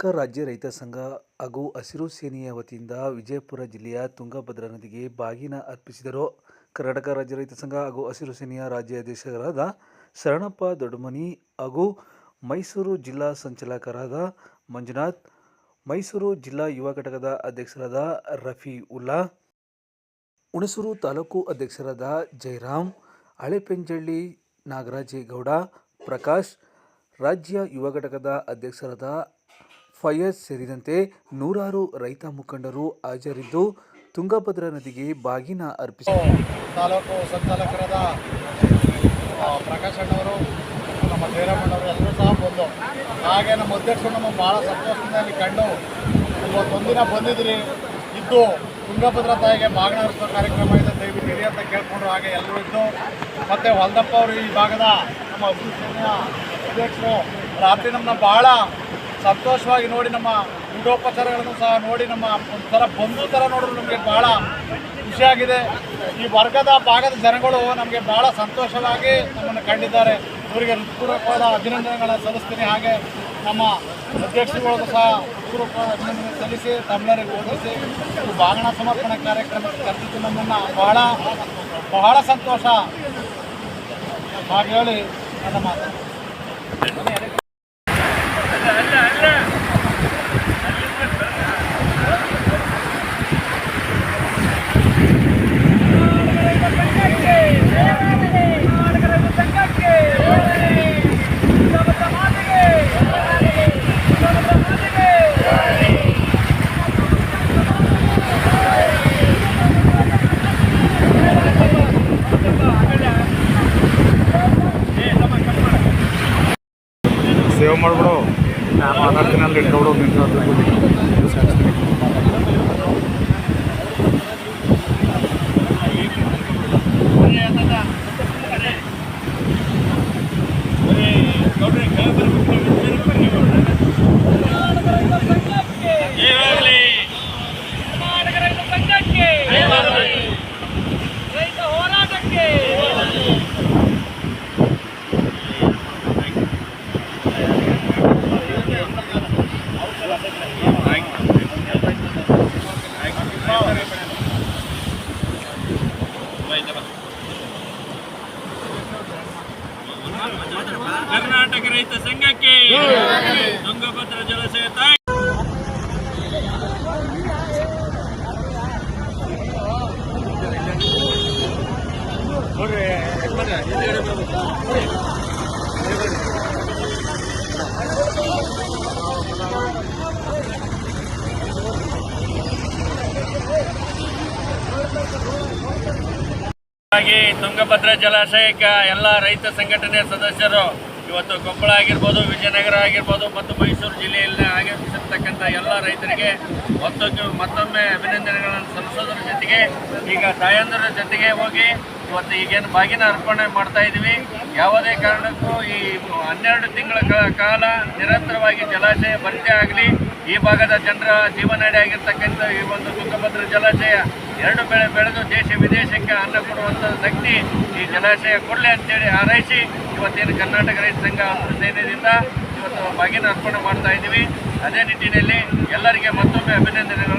ಕರ್ನಾಟಕ ರಾಜ್ಯ ರೈತ ಸಂಘ ಹಾಗೂ ಹಸಿರು ಸೇನೆಯ ವತಿಯಿಂದ ವಿಜಯಪುರ ಜಿಲ್ಲೆಯ ತುಂಗಭದ್ರಾ ನದಿಗೆ ಬಾಗಿನ ಅರ್ಪಿಸಿದರು. ಕರ್ನಾಟಕ ರಾಜ್ಯ ರೈತ ಸಂಘ ಹಾಗೂ ಹಸಿರು ಸೇನೆಯ ರಾಜ್ಯಾಧ್ಯಕ್ಷರಾದ ಶರಣಪ್ಪ ದೊಡ್ಡಮನಿ ಹಾಗೂ ಮೈಸೂರು ಜಿಲ್ಲಾ ಸಂಚಾಲಕರಾದ ಮಂಜುನಾಥ್, ಮೈಸೂರು ಜಿಲ್ಲಾ ಯುವ ಘಟಕದ ಅಧ್ಯಕ್ಷರಾದ ರಫೀವುಲ್ಲಾ, ಹುಣಸೂರು ತಾಲೂಕು ಅಧ್ಯಕ್ಷರಾದ ಜಯರಾಮ್, ಹಳೆಪೆಂಜಳ್ಳಿ ನಾಗರಾಜೇಗೌಡ, ಪ್ರಕಾಶ್, ರಾಜ್ಯ ಯುವ ಘಟಕದ ಅಧ್ಯಕ್ಷರಾದ ಫಯಜ್ ಸೇರಿದಂತೆ ನೂರಾರು ರೈತ ಮುಖಂಡರು ಹಾಜರಿದ್ದು ತುಂಗಭದ್ರಾ ನದಿಗೆ ಬಾಗಿನ ಅರ್ಪಿಸಿದರು. ತಾಲೂಕು ಸಂಚಾಲಕರಾದ ಪ್ರಕಾಶ್ ಅಣ್ಣವರು, ನಮ್ಮ ಜಯರಾಮಣ್ಣವರು ಎಲ್ಲರೂ ಸಹ ಬಂದು, ಹಾಗೆ ನಮ್ಮ ಅಧ್ಯಕ್ಷರು ನಮ್ಮ ಭಾಳ ಸಂತೋಷದಿಂದ ಕಂಡು ಇವತ್ತೊಂದಿನ ಬಂದಿದ್ದೀರಿ ಇದ್ದು ತುಂಗಭದ್ರಾ ತಾಯಿಗೆ ಬಾಗಿನ ಅರ್ಪಿಸೋ ಕಾರ್ಯಕ್ರಮ ಇದೆ, ದಯವಿಟ್ಟು ಇರಿ ಅಂತ ಕೇಳ್ಕೊಂಡ್ರು. ಹಾಗೆ ಎಲ್ಲರೂ ಇದ್ದು ಮತ್ತು ಹೊಲ್ದಪ್ಪ ಅವರು ಈ ಭಾಗದ ನಮ್ಮ ಹಸಿರು ಸೇನೆಯ ಅಧ್ಯಕ್ಷರು ರಾತ್ರಿ ನಮ್ಮನ್ನ ಭಾಳ ಸಂತೋಷವಾಗಿ ನೋಡಿ, ನಮ್ಮ ಊಟೋಪಚಾರಗಳನ್ನು ಸಹ ನೋಡಿ, ನಮ್ಮ ಒಂಥರ ಬಂಧು ಥರ ನೋಡಿದ್ರು ನಮಗೆ ಭಾಳ ಖುಷಿಯಾಗಿದೆ. ಈ ವರ್ಗದ ಭಾಗದ ಜನಗಳು ನಮಗೆ ಭಾಳ ಸಂತೋಷವಾಗಿ ನಮ್ಮನ್ನು ಕಂಡಿದ್ದಾರೆ. ಇವರಿಗೆ ಹೃತ್ಪೂರ್ವಕವಾದ ಅಭಿನಂದನೆಗಳನ್ನು ಸಲ್ಲಿಸ್ತೀನಿ. ಹಾಗೆ ನಮ್ಮ ಅಧ್ಯಕ್ಷರುಗಳಿಗೂ ಸಹ ಹೃತ್ಪೂರ್ವಕವಾದ ಅಭಿನಂದನೆ ಸಲ್ಲಿಸಿ ತಮ್ಮೆಲ್ಲರಿಗೆ ಓದಿಸಿ ಬಾಗಿನ ಸಮರ್ಪಣಾ ಕಾರ್ಯಕ್ರಮಕ್ಕೆ ಕರೆದಿದ್ದು ನಮ್ಮನ್ನು ಬಹಳ ಸಂತೋಷ ಹಾಗೆ ಹೇಳಿ ನನ್ನ ಮಾತು. ಸೇವ್ ಮಾಡಿಬಿಡು, ನಾನು ಅದಕ್ಕಿನಲ್ಲಿ ಇಟ್ಕೊಬಿಡು ನಿಂತು ಕರ್ನಾಟಕ ರೈತ ಸಂಘಕ್ಕೆ ತುಂಗಭದ್ರಾ ಜಲಾಶಯ ತಾಯಿ ತುಂಗಭದ್ರಾ ಜಲಾಶಯಕ್ಕೆ ಎಲ್ಲ ರೈತ ಸಂಘಟನೆ ಸದಸ್ಯರು ಇವತ್ತು ಕೊಪ್ಪಳ ಆಗಿರ್ಬೋದು, ವಿಜಯನಗರ ಆಗಿರ್ಬೋದು ಮತ್ತು ಮೈಸೂರು ಜಿಲ್ಲೆಯಲ್ಲಿ ಆಗಮಿಸಿರ್ತಕ್ಕಂಥ ಎಲ್ಲ ರೈತರಿಗೆ ಮತ್ತೊಮ್ಮೆ ಅಭಿನಂದನೆಗಳನ್ನು ಸಲ್ಲಿಸೋದ್ರ ಜೊತೆಗೆ ಈಗ ತಾಯಂದಿರ ಜೊತೆಗೆ ಹೋಗಿ ಇವತ್ತು ಈಗೇನು ಬಾಗಿನ ಅರ್ಪಣೆ ಮಾಡ್ತಾ ಇದ್ದೀವಿ. ಯಾವುದೇ ಕಾರಣಕ್ಕೂ ಈ 12 ತಿಂಗಳ ಕಾಲ ನಿರಂತರವಾಗಿ ಜಲಾಶಯ ಭರ್ತಿ ಆಗಲಿ, ಈ ಭಾಗದ ಜನರ ಜೀವನಾಡಿ ಆಗಿರ್ತಕ್ಕಂಥ ಈ ಒಂದು ತುಂಗಭದ್ರಾ ಜಲಾಶಯ 2 ಬೆಳೆ ಬೆಳೆದು ದೇಶ ವಿದೇಶಕ್ಕೆ ಅನ್ನ ಕೊಡುವಂಥ ಶಕ್ತಿ ಈ ಜಲಾಶಯ ಕೊಡಲಿ ಅಂತೇಳಿ ಹಾರೈಸಿ ಇವತ್ತೇನು ಕರ್ನಾಟಕ ರೈತ ಸಂಘ ಹಸಿರು ಸೇನೆಯಿಂದ ಇವತ್ತು ಬಾಗಿನ ಅರ್ಪಣೆ ಮಾಡ್ತಾ ಇದ್ದೀವಿ. ಅದೇ ನಿಟ್ಟಿನಲ್ಲಿ ಎಲ್ಲರಿಗೆ ಮತ್ತೊಮ್ಮೆ ಅಭಿನಂದನೆಗಳು.